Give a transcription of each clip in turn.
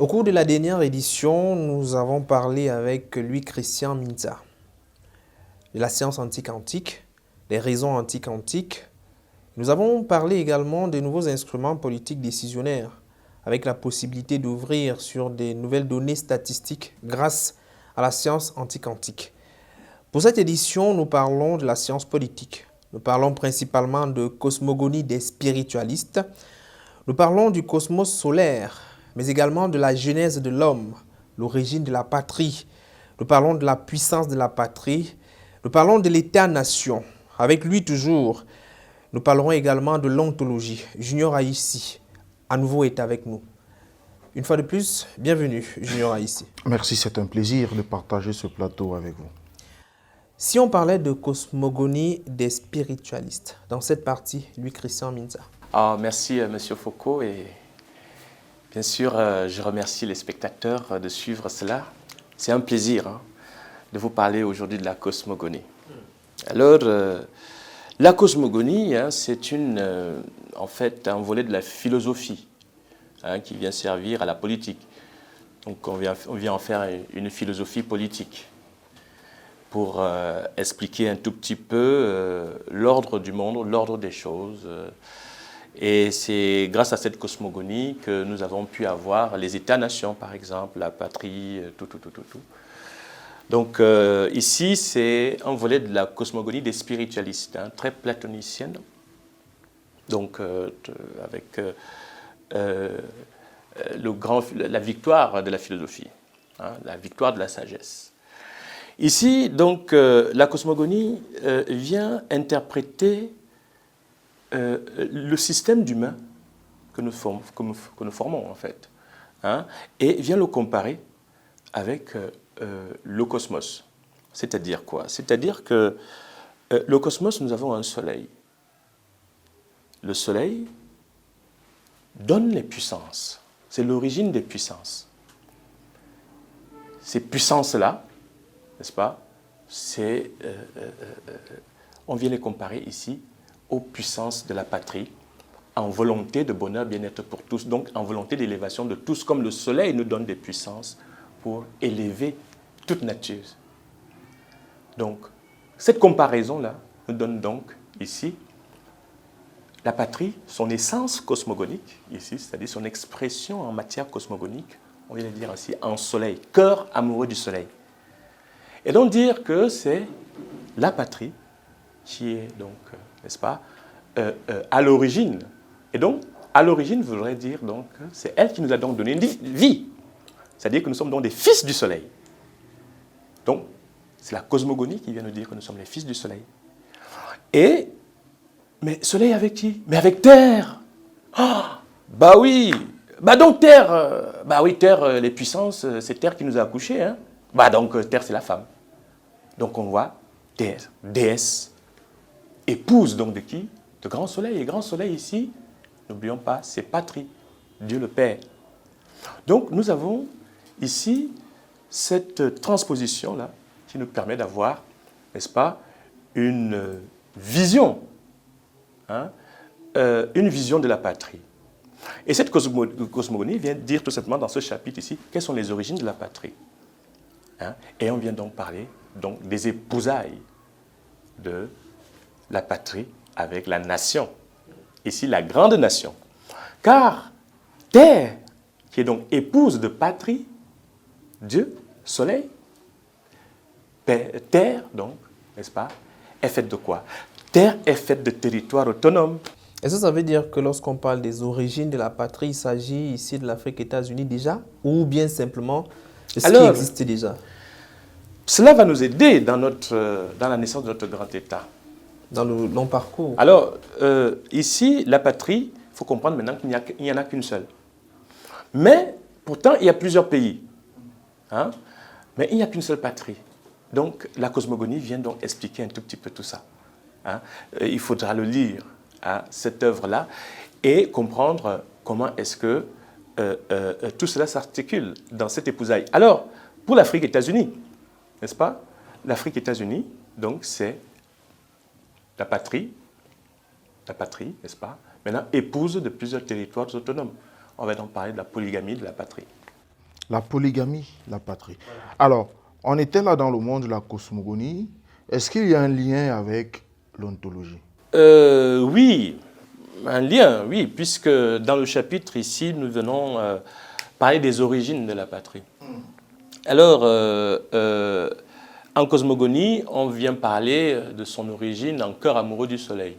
cours de la dernière édition, nous avons parlé avec Louis-Christian Minza de la science antique-quantique, les raisons antique-quantiques. Nous avons parlé également des nouveaux instruments politiques décisionnaires, avec la possibilité d'ouvrir sur des nouvelles données statistiques grâce à la science antique-quantique. Pour cette édition, nous parlons de la science politique. Nous parlons principalement de cosmogonie des spiritualistes. Nous parlons du cosmos solaire, mais également de la genèse de l'homme, l'origine de la patrie. Nous parlons de la puissance de la patrie. Nous parlons de l'État-nation. Avec lui toujours, nous parlerons également de l'ontologie. Junior Aïssi, à nouveau, est avec nous. Une fois de plus, bienvenue, Junior Aïssi. Merci, c'est un plaisir de partager ce plateau avec vous. Si on parlait de cosmogonie des spiritualistes, dans cette partie, Louis-Christian Minza. Merci, M. Foucault, et bien sûr, je remercie les spectateurs de suivre cela. C'est un plaisir de vous parler aujourd'hui de la cosmogonie. Alors, la cosmogonie, c'est en fait un volet de la philosophie qui vient servir à la politique. Donc, on vient en faire une philosophie politique pour expliquer un tout petit peu l'ordre du monde, l'ordre des choses. Et c'est grâce à cette cosmogonie que nous avons pu avoir les États-nations, par exemple, la patrie, tout. Donc ici, c'est un volet de la cosmogonie des spiritualistes, très platonicienne, donc avec la victoire de la philosophie, la victoire de la sagesse. Ici, donc, la cosmogonie vient interpréter le système d'humain que nous formons, en fait, et vient le comparer avec le cosmos. C'est-à-dire quoi? C'est-à-dire que le cosmos, nous avons un soleil. Le soleil donne les puissances. C'est l'origine des puissances. Ces puissances-là, n'est-ce pas? On vient les comparer ici aux puissances de la patrie, en volonté de bonheur, bien-être pour tous, donc en volonté d'élévation de tous, comme le soleil nous donne des puissances pour élever toute nature. Donc, cette comparaison-là nous donne donc ici la patrie, son essence cosmogonique, ici, c'est-à-dire son expression en matière cosmogonique, on vient le dire ainsi, en soleil, cœur amoureux du soleil. Et donc dire que c'est la patrie qui est donc, n'est-ce pas, à l'origine. Et donc, à l'origine voudrait dire donc, c'est elle qui nous a donc donné une vie. C'est-à-dire que nous sommes donc des fils du soleil. Donc, c'est la cosmogonie qui vient nous dire que nous sommes les fils du soleil. Mais soleil avec qui? Mais avec terre. Bah oui. Bah donc terre. Bah oui, terre, les puissances, c'est terre qui nous a accouchés. Bah donc terre, c'est la femme. Donc on voit terre, déesse, épouse donc de qui? De grand soleil. Et grand soleil ici, n'oublions pas, c'est patrie, Dieu le Père. Donc nous avons ici cette transposition-là qui nous permet d'avoir, n'est-ce pas, une vision, une vision de la patrie. Et cette cosmogonie vient dire tout simplement dans ce chapitre ici, quelles sont les origines de la patrie. Et on vient donc parler donc, des épousailles de la patrie avec la nation. Ici, la grande nation. Car terre, qui est donc épouse de patrie, Dieu, soleil, terre, donc, n'est-ce pas, est faite de quoi? Terre est faite de territoires autonomes. Est-ce que ça veut dire que lorsqu'on parle des origines de la patrie, il s'agit ici de l'Afrique États-Unis déjà, ou bien simplement de ce qui existe déjà? Cela va nous aider dans la naissance de notre grand État. Dans le long parcours. Alors, ici, la patrie, il faut comprendre maintenant qu'il n'y en a qu'une seule. Mais, pourtant, il y a plusieurs pays. Mais il n'y a qu'une seule patrie. Donc, la cosmogonie vient donc expliquer un tout petit peu tout ça. Il faudra le lire, cette œuvre-là, et comprendre comment est-ce que tout cela s'articule dans cette épousaille. Alors, pour l'Afrique États-Unis, n'est-ce pas? L'Afrique États-Unis, donc, c'est la patrie, n'est-ce pas? Maintenant, épouse de plusieurs territoires autonomes. On va donc parler de la polygamie de la patrie. La polygamie, la patrie. Alors, on était là dans le monde de la cosmogonie. Est-ce qu'il y a un lien avec l'ontologie? Oui, un lien, oui, puisque dans le chapitre ici, nous venons parler des origines de la patrie. Alors, en cosmogonie, on vient parler de son origine en cœur amoureux du soleil.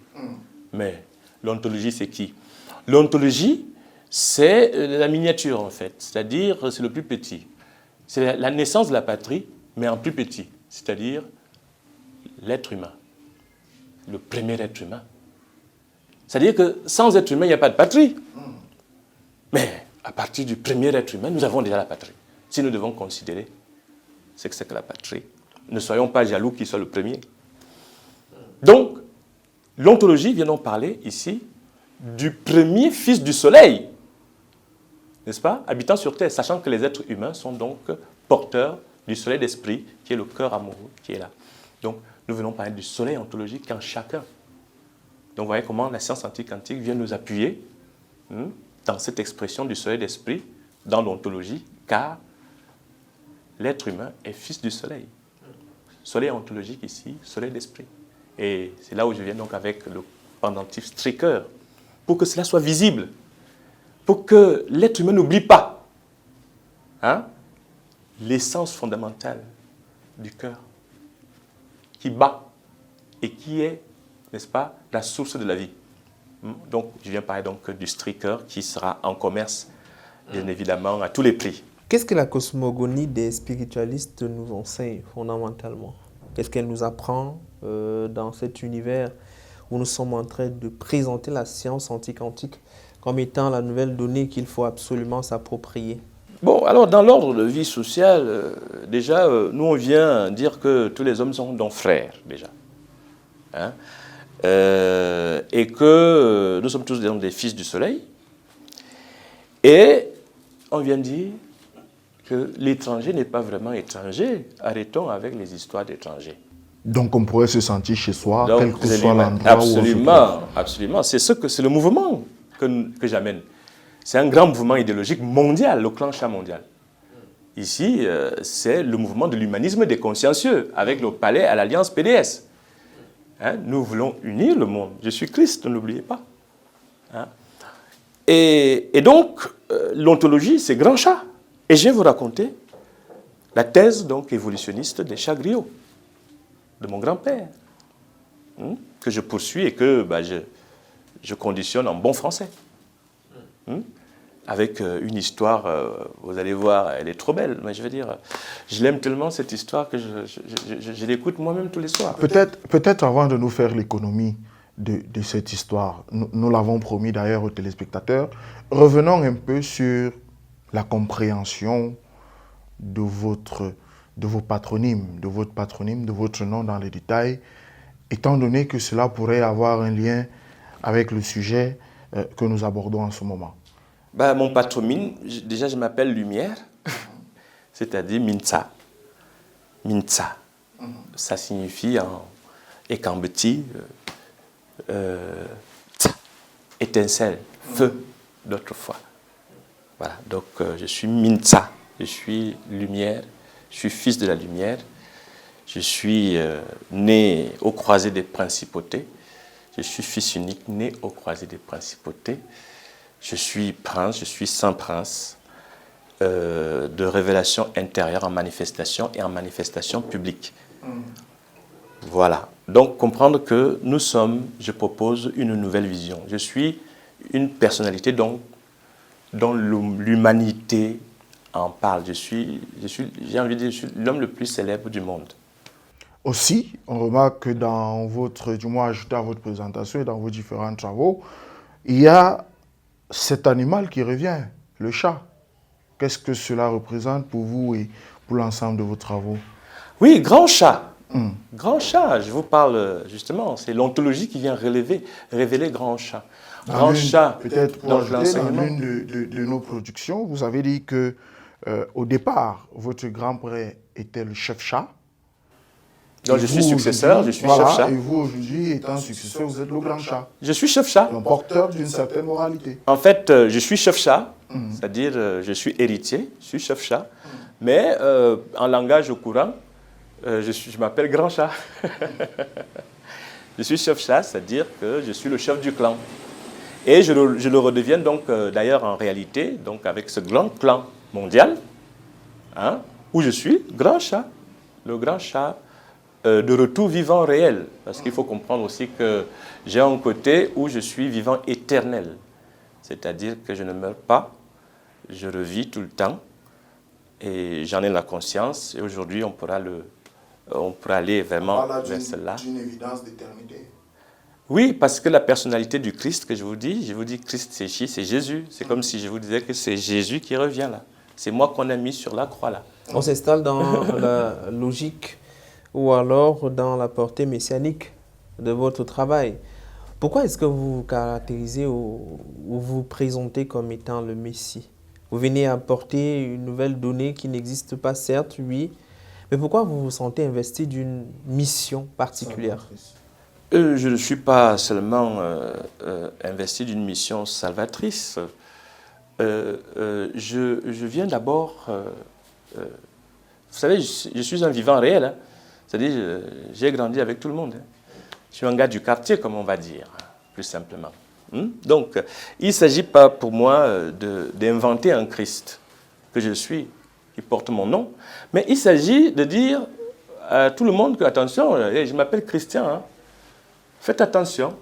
Mais l'ontologie, c'est qui? L'ontologie, c'est la miniature, en fait, c'est-à-dire c'est le plus petit. C'est la naissance de la patrie, mais en plus petit, c'est-à-dire l'être humain, le premier être humain. C'est-à-dire que sans être humain, il n'y a pas de patrie. Mais à partir du premier être humain, nous avons déjà la patrie. Si nous devons considérer ce que c'est que la patrie, ne soyons pas jaloux qu'il soit le premier. Donc, l'ontologie vient donc parler ici du premier fils du soleil, n'est-ce pas, habitant sur terre, sachant que les êtres humains sont donc porteurs du soleil d'esprit, qui est le cœur amoureux, qui est là. Donc, nous venons parler du soleil ontologique en chacun. Donc, vous voyez comment la science antique vient nous appuyer dans cette expression du soleil d'esprit, dans l'ontologie, car l'être humain est fils du soleil. Soleil ontologique ici, soleil d'esprit. Et c'est là où je viens donc avec le pendentif striqueur, pour que cela soit visible, pour que l'être humain n'oublie pas l'essence fondamentale du cœur, qui bat et qui est, n'est-ce pas, la source de la vie. Donc, je viens parler donc du striqueur qui sera en commerce, bien évidemment, à tous les prix. Qu'est-ce que la cosmogonie des spiritualistes nous enseigne fondamentalement? Qu'est-ce qu'elle nous apprend dans cet univers où nous sommes en train de présenter la science antique comme étant la nouvelle donnée qu'il faut absolument s'approprier? Bon, alors dans l'ordre de vie sociale, déjà, nous on vient dire que tous les hommes sont donc frères, déjà. Et que nous sommes tous donc des fils du soleil. Et on vient dire que l'étranger n'est pas vraiment étranger. Arrêtons avec les histoires d'étrangers. Donc on pourrait se sentir chez soi, Donc, quel que soit l'endroit où on se absolument, trouve. absolument. C'est le mouvement que j'amène. C'est un grand mouvement idéologique mondial, le clan chat mondial. Ici, c'est le mouvement de l'humanisme des consciencieux, avec le palais à l'alliance PDS. Nous voulons unir le monde. Je suis Christ, ne l'oubliez pas. Et donc, l'ontologie, c'est grand chat. Et je vais vous raconter la thèse donc évolutionniste des chats griots, de mon grand-père, que je poursuis et que je conditionne en bon français. Avec une histoire, vous allez voir, elle est trop belle, mais je veux dire, je l'aime tellement cette histoire que je l'écoute moi-même tous les soirs. Peut-être avant de nous faire l'économie de cette histoire, nous l'avons promis d'ailleurs aux téléspectateurs, revenons un peu sur la compréhension de vos patronymes, de votre nom dans les détails, étant donné que cela pourrait avoir un lien avec le sujet que nous abordons en ce moment. Mon patronyme, déjà je m'appelle Lumière, c'est-à-dire Mintsa. Mintsa, ça signifie en ekambeti, étincelle, feu d'autrefois. Voilà, donc je suis Mintsa, je suis lumière, je suis fils de la lumière, je suis né aux croisées des principautés, je suis fils unique né aux croisées des principautés, je suis prince, je suis saint prince de révélation intérieure en manifestation et en manifestation publique. Voilà, donc comprendre que nous sommes, je propose une nouvelle vision. Je suis une personnalité dont l'humanité en parle. J'ai envie de dire, je suis l'homme le plus célèbre du monde. Aussi, on remarque que dans du moins ajouté à votre présentation et dans vos différents travaux, il y a cet animal qui revient, le chat. Qu'est-ce que cela représente pour vous et pour l'ensemble de vos travaux? Oui, grand chat. Grand chat, je vous parle justement, c'est l'ontologie qui vient révéler grand chat. Grand chat. Peut-être pour ajouter, dans l'une de nos productions, vous avez dit que au départ, votre grand-père était le chef chat. Donc je suis successeur, je suis chef chat. Et vous aujourd'hui, étant successeur, vous êtes le grand chat. Je suis chef chat. Donc porteur d'une certaine moralité. En fait, je suis chef chat C'est-à-dire, je suis héritier, je suis chef chat, mais en langage courant, je m'appelle grand chat. Je suis chef chat, c'est-à-dire que je suis le chef du clan. Et je le redeviens donc, d'ailleurs, en réalité, donc avec ce grand clan mondial, hein, où je suis grand chat, le grand chat de retour vivant réel. Parce qu'il faut comprendre aussi que j'ai un côté où je suis vivant éternel. C'est-à-dire que je ne meurs pas, je revis tout le temps, et j'en ai la conscience, et aujourd'hui on pourra aller vraiment vers cela. D'une évidence d'éternité. Oui, parce que la personnalité du Christ que je vous dis Christ c'est qui? C'est Jésus. C'est comme si je vous disais que c'est Jésus qui revient là. C'est moi qu'on a mis sur la croix là. On s'installe dans la logique ou alors dans la portée messianique de votre travail. Pourquoi est-ce que vous vous caractérisez ou vous vous présentez comme étant le Messie? Vous venez apporter une nouvelle donnée qui n'existe pas, certes, oui, mais pourquoi vous vous sentez investi d'une mission particulière? Je ne suis pas seulement investi d'une mission salvatrice. Je viens d'abord... vous savez, je suis un vivant réel. Hein. C'est-à-dire, j'ai grandi avec tout le monde. Hein. Je suis un gars du quartier, comme on va dire, plus simplement. Donc, il ne s'agit pas pour moi d'inventer un Christ que je suis, qui porte mon nom, mais il s'agit de dire à tout le monde que, attention, je m'appelle Christian, hein. Faites attention,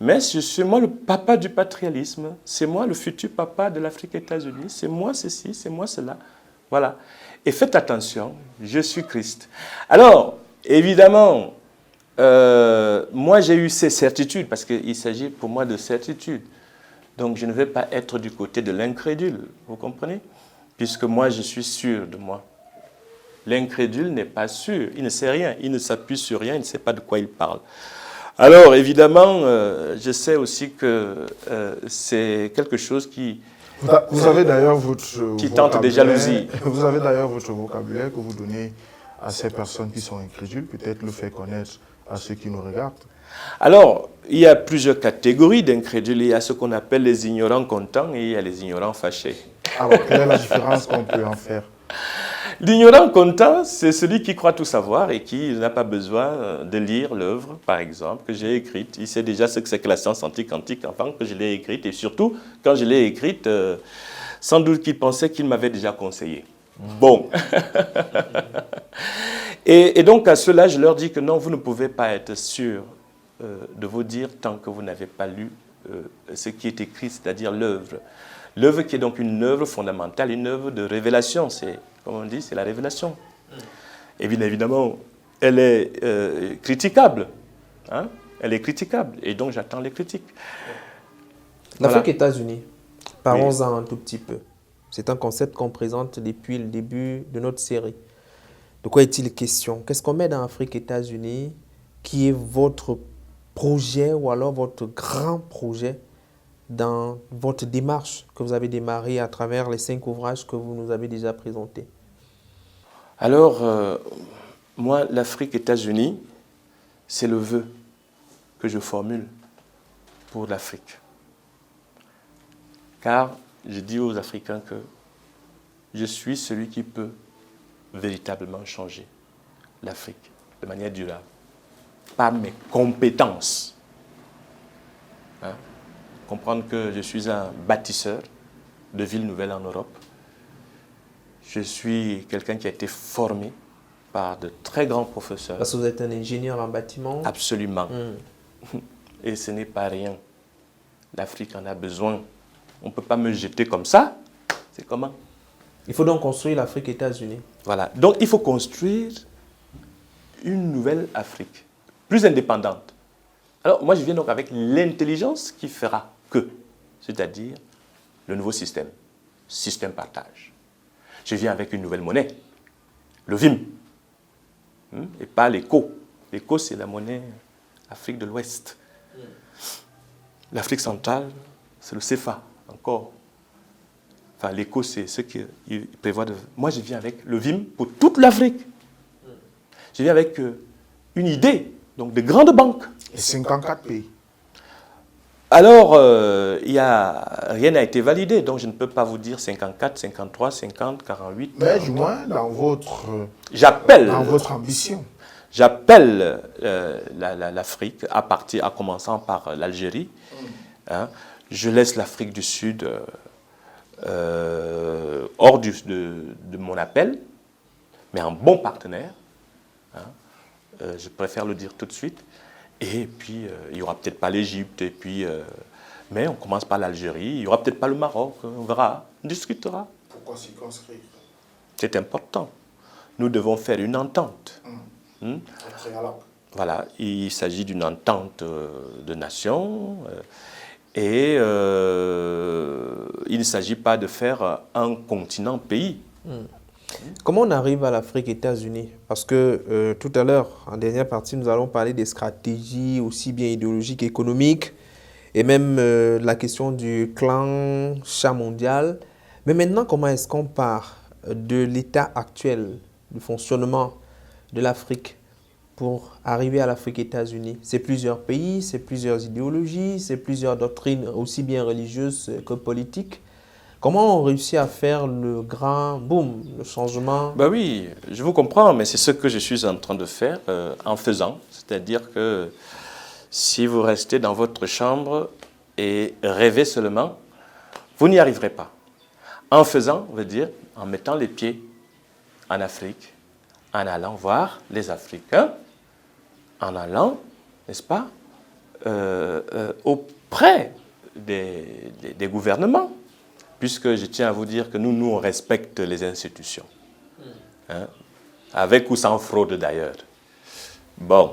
mais c'est moi le papa du patrialisme, c'est moi le futur papa de l'Afrique-États-Unis, c'est moi ceci, c'est moi cela. Voilà. Et faites attention, je suis Christ. Alors, évidemment, moi j'ai eu ces certitudes, parce qu'il s'agit pour moi de certitudes. Donc je ne vais pas être du côté de l'incrédule, vous comprenez? Puisque moi je suis sûr de moi. L'incrédule n'est pas sûr, il ne sait rien, il ne s'appuie sur rien, il ne sait pas de quoi il parle. Alors, évidemment, je sais aussi que c'est quelque chose qui... Vous avez d'ailleurs votre qui tente des jalousies. Vous avez d'ailleurs votre vocabulaire que vous donnez à ces personnes qui sont incrédules, peut-être le fait connaître à ceux qui nous regardent. Alors, il y a plusieurs catégories d'incrédules. Il y a ce qu'on appelle les ignorants contents et il y a les ignorants fâchés. Alors, quelle est la différence qu'on peut en faire? L'ignorant content, c'est celui qui croit tout savoir et qui n'a pas besoin de lire l'œuvre, par exemple, que j'ai écrite. Il sait déjà ce que c'est que la science anti-quantique avant que je l'ai écrite. Et surtout, quand je l'ai écrite, sans doute qu'il pensait qu'il m'avait déjà conseillé. Bon. et donc, à ceux-là, je leur dis que non, vous ne pouvez pas être sûr de vous dire tant que vous n'avez pas lu ce qui est écrit, c'est-à-dire l'œuvre. L'œuvre qui est donc une œuvre fondamentale, une œuvre de révélation, c'est, comme on dit, c'est la révélation. Et bien évidemment, elle est critiquable. Hein? Elle est critiquable, et donc j'attends les critiques. L'Afrique-États-Unis, parlons-en un tout petit peu. C'est un concept qu'on présente depuis le début de notre série. De quoi est-il question? Qu'est-ce qu'on met dans l'Afrique-États-Unis qui est votre projet ou alors votre grand projet dans votre démarche que vous avez démarrée à travers les 5 ouvrages que vous nous avez déjà présentés? Alors, moi, l'Afrique-États-Unis, c'est le vœu que je formule pour l'Afrique. Car je dis aux Africains que je suis celui qui peut véritablement changer l'Afrique de manière durable, par mes compétences. Hein? Comprendre que je suis un bâtisseur de villes nouvelles en Europe. Je suis quelqu'un qui a été formé par de très grands professeurs. Parce que vous êtes un ingénieur en bâtiment? Absolument. Et ce n'est pas rien. L'Afrique en a besoin. On ne peut pas me jeter comme ça. C'est comment? Il faut donc construire l'Afrique-États-Unis. Voilà. Donc il faut construire une nouvelle Afrique, plus indépendante. Alors moi je viens donc avec l'intelligence qui fera que, c'est-à-dire le nouveau système partage. Je viens avec une nouvelle monnaie, le VIM, et pas l'ECO. L'ECO, c'est la monnaie Afrique de l'Ouest. L'Afrique centrale, c'est le CFA, encore. Enfin, l'ECO, c'est ce qu'il prévoit de... Moi, je viens avec le VIM pour toute l'Afrique. Je viens avec une idée, donc de grandes banques. Et 54 pays. Alors, rien n'a été validé, donc je ne peux pas vous dire 54, 53, 50, 48. Mais du moins, dans votre ambition. J'appelle l'Afrique, à commençant par l'Algérie. Hein. Je laisse l'Afrique du Sud hors de mon appel, mais un bon partenaire. Hein. Je préfère le dire tout de suite. Et puis, il n'y aura peut-être pas l'Égypte, mais on commence par l'Algérie. Il n'y aura peut-être pas le Maroc, on verra, on discutera. Pourquoi circonscrire? C'est important. Nous devons faire une entente. Voilà, il s'agit d'une entente de nations et il ne s'agit pas de faire un continent-pays. Comment on arrive à l'Afrique États-Unis? Parce que tout à l'heure, en dernière partie, nous allons parler des stratégies aussi bien idéologiques qu'économiques et même la question du clan chat mondial. Mais maintenant, comment est-ce qu'on part de l'état actuel, du fonctionnement de l'Afrique pour arriver à l'Afrique États-Unis? C'est plusieurs pays, c'est plusieurs idéologies, c'est plusieurs doctrines aussi bien religieuses que politiques. Comment on réussit à faire le grand boom, le changement? Ben oui, je vous comprends, mais c'est ce que je suis en train de faire en faisant. C'est-à-dire que si vous restez dans votre chambre et rêvez seulement, vous n'y arriverez pas. En faisant, veut dire en mettant les pieds en Afrique, en allant voir les Africains, en allant, n'est-ce pas, auprès des gouvernements. Puisque je tiens à vous dire que nous, on respecte les institutions. Hein? Avec ou sans fraude d'ailleurs. Bon.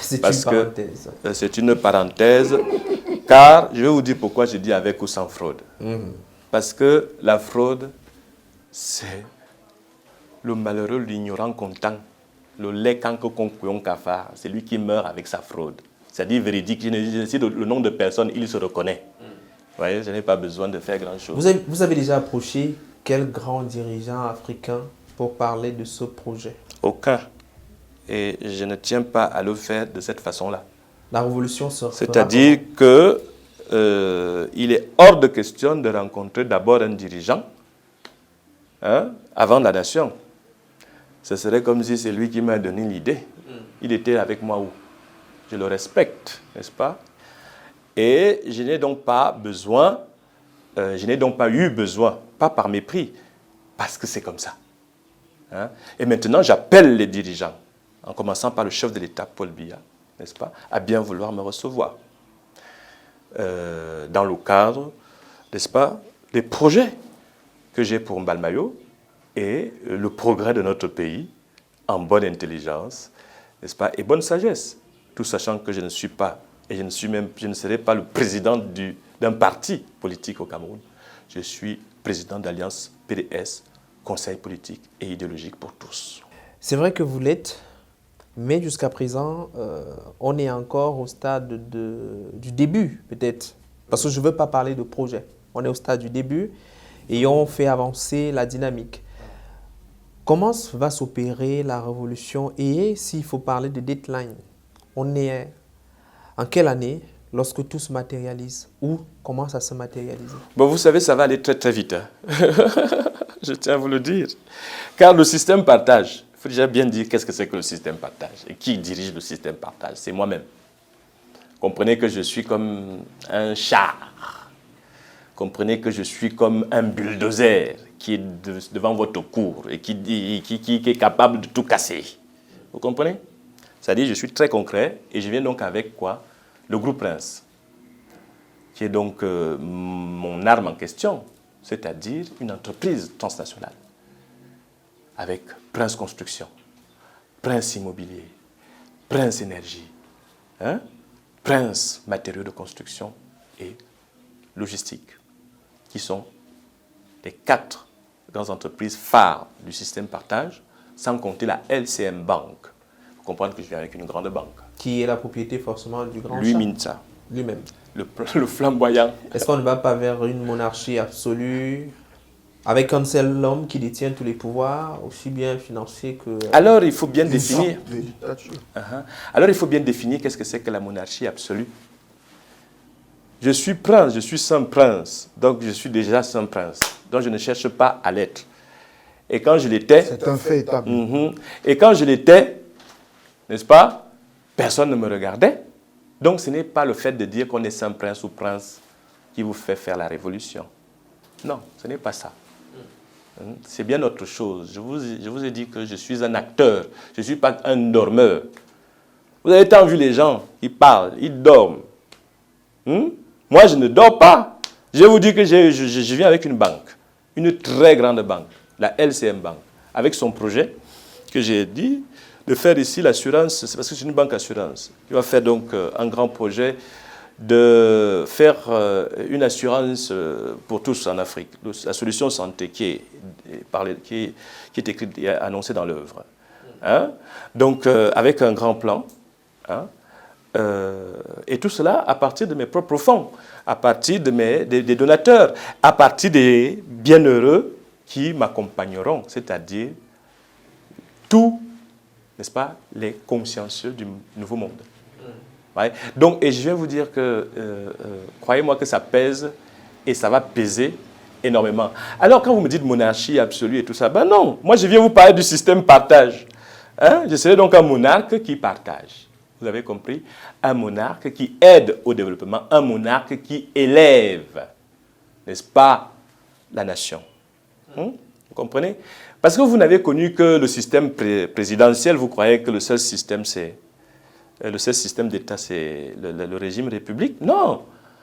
C'est une parenthèse. C'est une parenthèse, car je vais vous dire pourquoi je dis avec ou sans fraude. Parce que la fraude, c'est le malheureux, l'ignorant content, le lait kanko konkuyon kafar, c'est lui qui meurt avec sa fraude. C'est-à-dire véridique, je cite le nom de personne, il se reconnaît. Vous voyez, je n'ai pas besoin de faire grand-chose. Vous avez déjà approché quel grand dirigeant africain pour parler de ce projet? Aucun. Et je ne tiens pas à le faire de cette façon-là. La révolution se fera. C'est-à-dire que il est hors de question de rencontrer d'abord un dirigeant avant la nation. Ce serait comme si c'est lui qui m'a donné l'idée. Il était avec moi où? Je le respecte, n'est-ce pas? Et je n'ai donc pas besoin, je n'ai donc pas eu besoin, pas par mépris, parce que c'est comme ça. Hein? Et maintenant, j'appelle les dirigeants, en commençant par le chef de l'État, Paul Biya, n'est-ce pas, à bien vouloir me recevoir. Dans le cadre, n'est-ce pas, des projets que j'ai pour Mbalmayo et le progrès de notre pays en bonne intelligence, n'est-ce pas, et bonne sagesse, tout sachant que je ne suis pas et je ne serai pas le président d'un parti politique au Cameroun. Je suis président d'Alliance PDS, Conseil politique et idéologique pour tous. C'est vrai que vous l'êtes, mais jusqu'à présent, on est encore au stade du début, peut-être. Parce que je ne veux pas parler de projet. On est au stade du début et on fait avancer la dynamique. Comment va s'opérer la révolution? Et s'il faut parler de deadline, on est en quelle année lorsque tout se matérialise? Ou commence à se matérialiser? Bon, vous savez, ça va aller très très vite. Hein. Je tiens à vous le dire. Car le système partage, il faut déjà bien dire qu'est-ce que c'est que le système partage. Et qui dirige le système partage? C'est moi-même. Comprenez que je suis comme un char. Comprenez que je suis comme un bulldozer qui est devant votre cour et qui est capable de tout casser. Vous comprenez? C'est-à-dire je suis très concret et je viens donc avec quoi? Le groupe Prince, qui est donc mon arme en question, c'est-à-dire une entreprise transnationale, avec Prince Construction, Prince Immobilier, Prince Énergie, Prince Matériaux de Construction et Logistique, qui sont les 4 grandes entreprises phares du système partage, sans compter la LCM Bank. Il faut comprendre que je viens avec une grande banque. Qui est la propriété forcément du grand Lui, chat? Minza. Lui-même. Le flamboyant. Est-ce qu'on ne va pas vers une monarchie absolue, avec un seul homme qui détient tous les pouvoirs, aussi bien financiers que... Alors, il faut bien définir... De dictature. Alors, il faut bien définir qu'est-ce que c'est que la monarchie absolue. Je suis prince, je suis saint prince. Donc je suis déjà saint prince. Donc je ne cherche pas à l'être. Et quand je l'étais... C'est un fait établi. Et quand je l'étais, n'est-ce pas, personne ne me regardait. Donc ce n'est pas le fait de dire qu'on est saint prince ou prince qui vous fait faire la révolution. Non, ce n'est pas ça. C'est bien autre chose. Je vous ai dit que je suis un acteur. Je ne suis pas un dormeur. Vous avez tant vu les gens, ils parlent, ils dorment. Moi, je ne dors pas. Je vous dis que je viens avec une banque, une très grande banque, la LCM Bank, avec son projet que j'ai dit de faire ici l'assurance. C'est parce que c'est une banque assurance qui va faire donc un grand projet de faire une assurance pour tous en Afrique. La solution santé qui est écrite et annoncée dans l'œuvre. Hein? Donc, avec un grand plan. Hein? Et tout cela à partir de mes propres fonds, à partir des donateurs, à partir des bienheureux qui m'accompagneront, c'est-à-dire tous, n'est-ce pas, les consciencieux du nouveau monde. Ouais. Donc, et je viens vous dire que, croyez-moi que ça pèse et ça va peser énormément. Alors, quand vous me dites monarchie absolue et tout ça, ben non, moi je viens vous parler du système partage. Hein? Je serai donc un monarque qui partage. Vous avez compris? Un monarque qui aide au développement, un monarque qui élève, n'est-ce pas, la nation. Vous comprenez? Parce que vous n'avez connu que le système présidentiel, vous croyez que le seul système d'État, c'est le régime république. Non,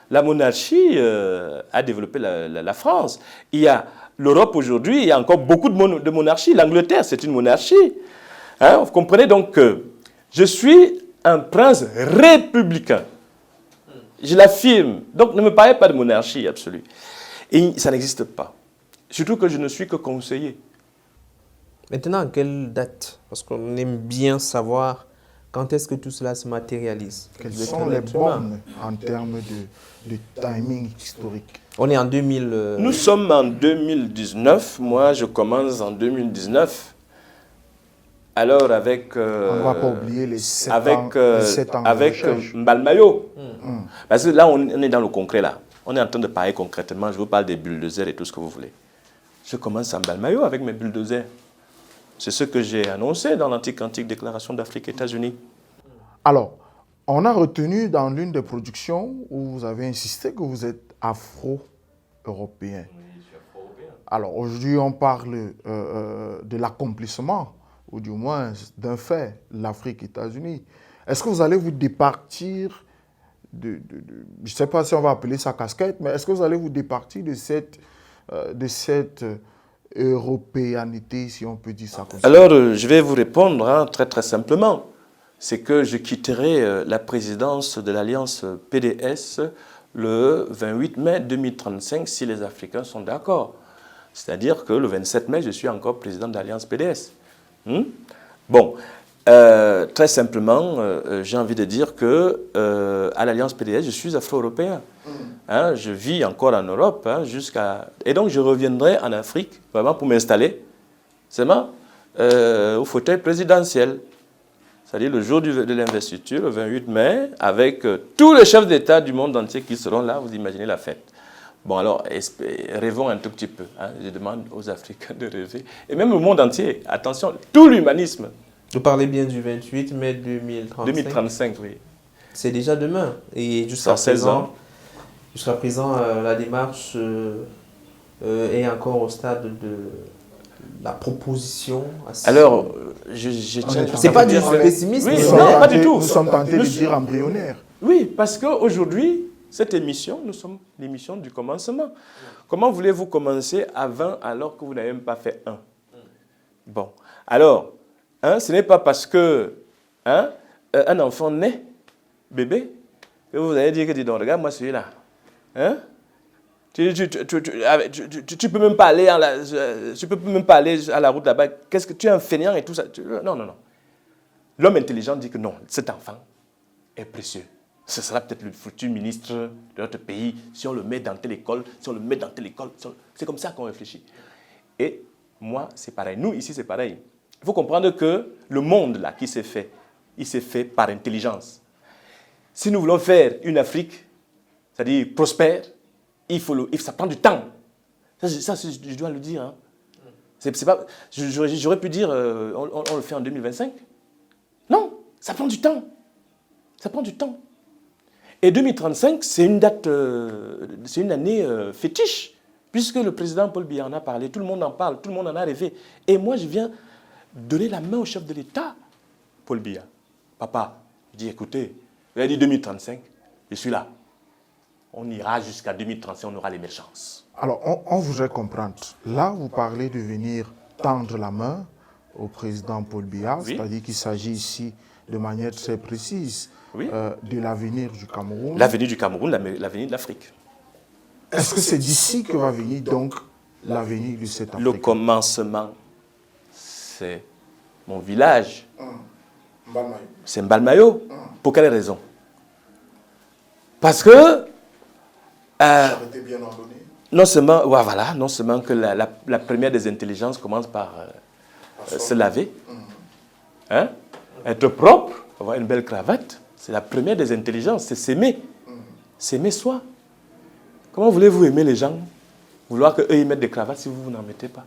la monarchie a développé la France. Il y a l'Europe aujourd'hui, il y a encore beaucoup de monarchies. L'Angleterre, c'est une monarchie. Hein? Vous comprenez donc que je suis un prince républicain. Je l'affirme. Donc ne me parlez pas de monarchie absolue. Et ça n'existe pas. Surtout que je ne suis que conseiller. Maintenant, à quelle date? Parce qu'on aime bien savoir quand est-ce que tout cela se matérialise. Quelles sont les bornes en termes de timing historique? On est en 2000... Nous sommes en 2019. Moi, je commence en 2019. Alors, avec... on ne va pas oublier les 7 ans avec Mbalmayo. Parce que là, on est dans le concret, là. On est en train de parler concrètement. Je vous parle des bulldozers et tout ce que vous voulez. Je commence à Mbalmayo avec mes bulldozers. C'est ce que j'ai annoncé dans l'antique déclaration d'Afrique États-Unis. Alors, on a retenu dans l'une des productions où vous avez insisté que vous êtes afro-européen. Oui, je suis afro-européen. Alors, aujourd'hui, on parle de l'accomplissement, ou du moins d'un fait, l'Afrique États-Unis. Est-ce que vous allez vous départir je ne sais pas si on va appeler ça casquette, mais est-ce que vous allez vous départir de cette européanité, si on peut dire ça comme ça? Alors, je vais vous répondre très très simplement. C'est que je quitterai la présidence de l'Alliance PDS le 28 mai 2035 si les Africains sont d'accord. C'est-à-dire que le 27 mai, je suis encore président de l'Alliance PDS. Bon, très simplement, j'ai envie de dire que à l'Alliance PDS, je suis afro-européen. Hein, je vis encore en Europe et donc je reviendrai en Afrique vraiment pour m'installer seulement au fauteuil présidentiel. C'est-à-dire le jour de l'investiture, le 28 mai, avec tous les chefs d'État du monde entier qui seront là, vous imaginez la fête. Bon alors, rêvons un tout petit peu. Hein. Je demande aux Africains de rêver. Et même le monde entier, attention, tout l'humanisme. Vous parlez bien du 28 mai 2035. 2035, oui. C'est déjà demain. Et jusqu'à présent, la démarche est encore au stade de la proposition. Alors, je tiens... C'est pas du pessimisme. Oui, non, pas du tout. Nous sommes tentés de dire embryonnaire. Oui, parce qu'aujourd'hui, cette émission, nous sommes l'émission du commencement. Comment voulez-vous commencer à 20 alors que vous n'avez même pas fait 1? Bon, alors, ce n'est pas parce que un enfant naît, bébé, que vous allez dire que, dis donc, regarde, moi celui-là. Hein? Tu peux même pas aller à la route là-bas. Qu'est-ce que tu es un fainéant et tout ça? Non, non, non. L'homme intelligent dit que non, cet enfant est précieux. Ce sera peut-être le futur ministre de notre pays si on le met dans telle école, si on le met dans telle école. C'est comme ça qu'on réfléchit. Et moi, c'est pareil. Nous, ici, c'est pareil. Il faut comprendre que le monde là qui s'est fait, il s'est fait par intelligence. Si nous voulons faire une Afrique, c'est-à-dire prospère, ça prend du temps. Ça, je dois le dire. Hein. C'est pas, j'aurais pu dire, on le fait en 2025. Non, ça prend du temps. Ça prend du temps. Et 2035, c'est une date, c'est une année fétiche, puisque le président Paul Biya en a parlé, tout le monde en parle, tout le monde en a rêvé. Et moi, je viens donner la main au chef de l'État, Paul Biya. Papa, je dis, écoutez, il a dit 2035, je suis là. On ira jusqu'à 2035, on aura l'émergence. Alors, on voudrait comprendre. Là, vous parlez de venir tendre la main au président Paul Biya, Oui. c'est-à-dire qu'il s'agit ici de manière très précise Oui. de l'avenir du Cameroun. L'avenir du Cameroun, l'avenir de l'Afrique. Est-ce que c'est d'ici que va venir donc l'avenir de cette Afrique? Le commencement, c'est mon village. C'est Mbalmayo. Pour quelle raison? Parce que bien ordonné. non seulement que la première des intelligences commence par se laver, hein, être propre, avoir une belle cravate. C'est la première des intelligences, c'est s'aimer. S'aimer soi. Comment voulez-vous aimer les gens? Vouloir qu'eux ils mettent des cravates si vous n'en mettez pas.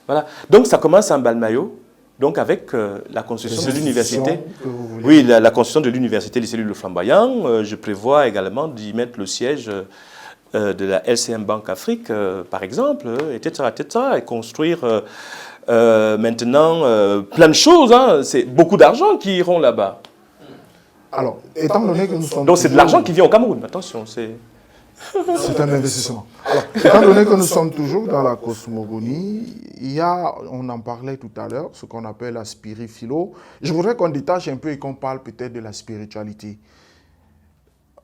Voilà. Donc ça commence en Mbalmayo, donc avec la construction de l'université. Oui, la construction de l'université des cellules flamboyant. Je prévois également d'y mettre le siège de la LCM Banque Afrique, par exemple, etc., et construire maintenant plein de choses. Hein. C'est beaucoup d'argent qui iront là-bas. Alors, étant donné que nous sommes... Donc c'est de l'argent qui vient au Cameroun, attention, c'est un investissement. Alors, étant donné que nous sommes toujours dans la cosmogonie, il y a, on en parlait tout à l'heure, ce qu'on appelle la spirifilo. Je voudrais qu'on détache un peu et qu'on parle peut-être de la spiritualité.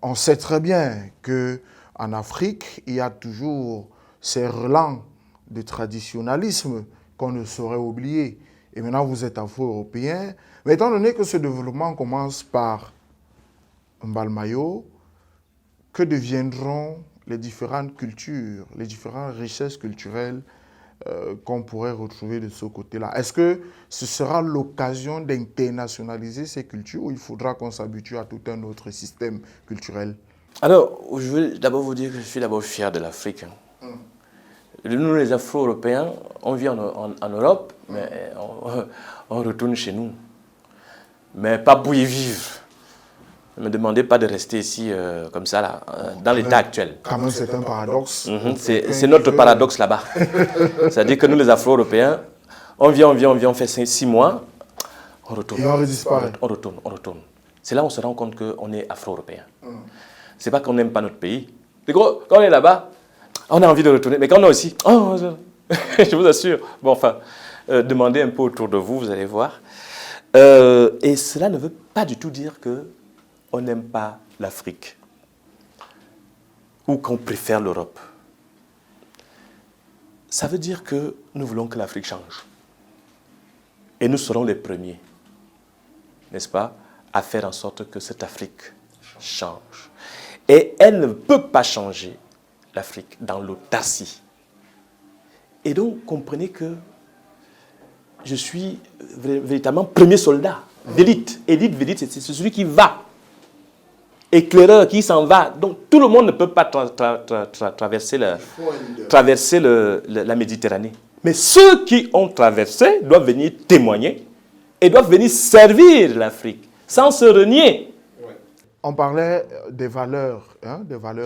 On sait très bien qu'en Afrique, il y a toujours ces relents de traditionnalisme qu'on ne saurait oublier. Et maintenant, vous êtes afro-européen. Mais étant donné que ce développement commence par Mbalmayo, que deviendront les différentes cultures, les différentes richesses culturelles qu'on pourrait retrouver de ce côté-là? Est-ce que ce sera l'occasion d'internationaliser ces cultures ou il faudra qu'on s'habitue à tout un autre système culturel? Alors, je veux d'abord vous dire que je suis d'abord fier de l'Afrique. Hein. Nous, les Afro-Européens, on vit en Europe, mais on retourne chez nous. Mais pas pour y vivre. Ne me demandez pas de rester ici comme ça, là, dans l'état actuel. Quand même, c'est un paradoxe. C'est notre paradoxe là-bas. C'est-à-dire que nous, les Afro-Européens, on vient, on fait 6 mois, on retourne. Et on redisparaît. On retourne. C'est là où on se rend compte qu'on est Afro-Européen. C'est pas qu'on n'aime pas notre pays. Quand on est là-bas, on a envie de retourner. Mais quand on est aussi, je vous assure. Bon, enfin, demandez un peu autour de vous, vous allez voir. Et cela ne veut pas du tout dire qu'on n'aime pas l'Afrique ou qu'on préfère l'Europe. Ça veut dire que nous voulons que l'Afrique change. Et nous serons les premiers, n'est-ce pas, à faire en sorte que cette Afrique change. Et elle ne peut pas changer, l'Afrique, dans l'autarcie. Et donc, comprenez que je suis véritablement premier soldat d'élite. Élite, c'est celui qui va. Éclaireur qui s'en va. Donc, tout le monde ne peut pas traverser la Méditerranée. Mais ceux qui ont traversé doivent venir témoigner et doivent venir servir l'Afrique, sans se renier. On parlait des valeurs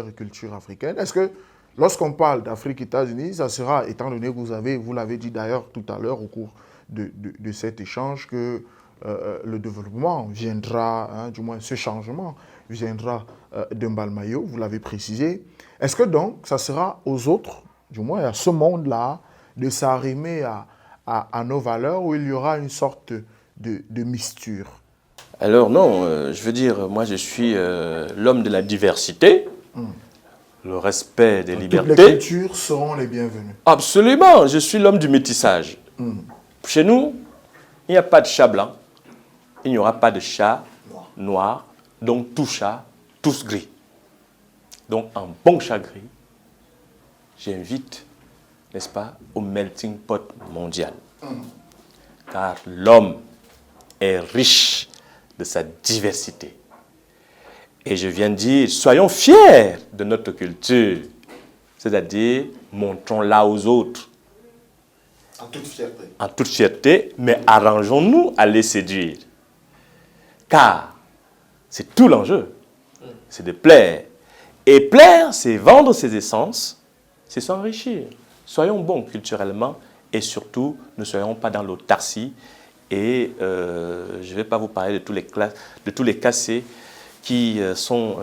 et cultures africaines. Est-ce que lorsqu'on parle d'Afrique États-Unis, ça sera, étant donné que vous l'avez dit d'ailleurs tout à l'heure au cours de cet échange, que le développement viendra, du moins ce changement viendra de Mbalmayo, vous l'avez précisé. Est-ce que donc ça sera aux autres, du moins à ce monde-là, de s'arrimer à nos valeurs, où il y aura une sorte de misture? Alors non, je veux dire, moi je suis l'homme de la diversité, le respect des libertés. Toutes les cultures seront les bienvenues. Absolument, je suis l'homme du métissage. Chez nous, il n'y a pas de chat blanc, il n'y aura pas de chat noir, donc tout chat, tous gris. Donc un bon chat gris, j'invite, n'est-ce pas, au melting pot mondial. Car l'homme est riche de sa diversité. Et je viens de dire, soyons fiers de notre culture. C'est-à-dire, montrons-la aux autres. En toute fierté. En toute fierté, mais arrangeons-nous à les séduire. Car c'est tout l'enjeu. C'est de plaire. Et plaire, c'est vendre ses essences, c'est s'enrichir. Soyons bons culturellement et surtout, ne soyons pas dans l'autarcie. Et je ne vais pas vous parler de tous les cassés qui sont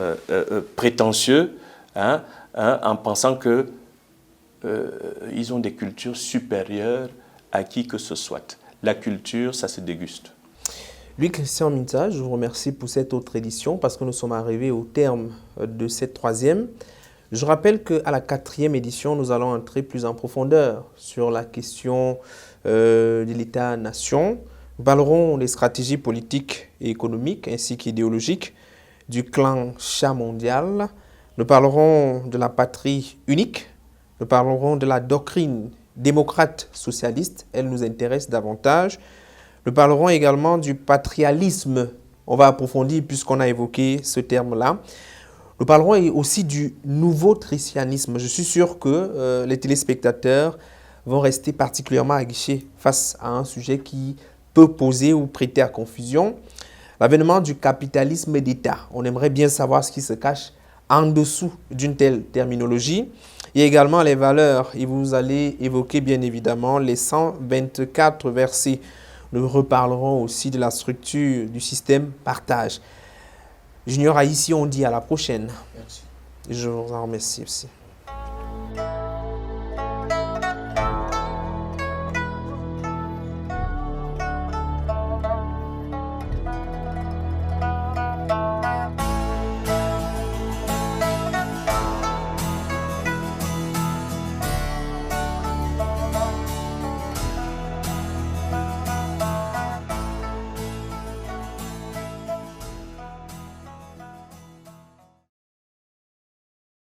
prétentieux, en pensant que ils ont des cultures supérieures à qui que ce soit. La culture, ça se déguste. Louis-Christian Mintza, je vous remercie pour cette autre édition parce que nous sommes arrivés au terme de cette troisième. Je rappelle qu'à la quatrième édition, nous allons entrer plus en profondeur sur la question de l'État-nation. Nous parlerons des stratégies politiques et économiques ainsi qu'idéologiques du clan chat mondial. Nous parlerons de la patrie unique. Nous parlerons de la doctrine démocrate socialiste. Elle nous intéresse davantage. Nous parlerons également du patrialisme. On va approfondir puisqu'on a évoqué ce terme-là. Nous parlerons aussi du nouveau christianisme. Je suis sûr que les téléspectateurs vont rester particulièrement aguichés face à un sujet qui peut poser ou prêter à confusion. L'avènement du capitalisme d'État. On aimerait bien savoir ce qui se cache en dessous d'une telle terminologie. Il y a également les valeurs. Et vous allez évoquer bien évidemment les 124 versets. Nous reparlerons aussi de la structure du système partage. Junior Haïti, on dit à la prochaine. Merci. Je vous en remercie aussi.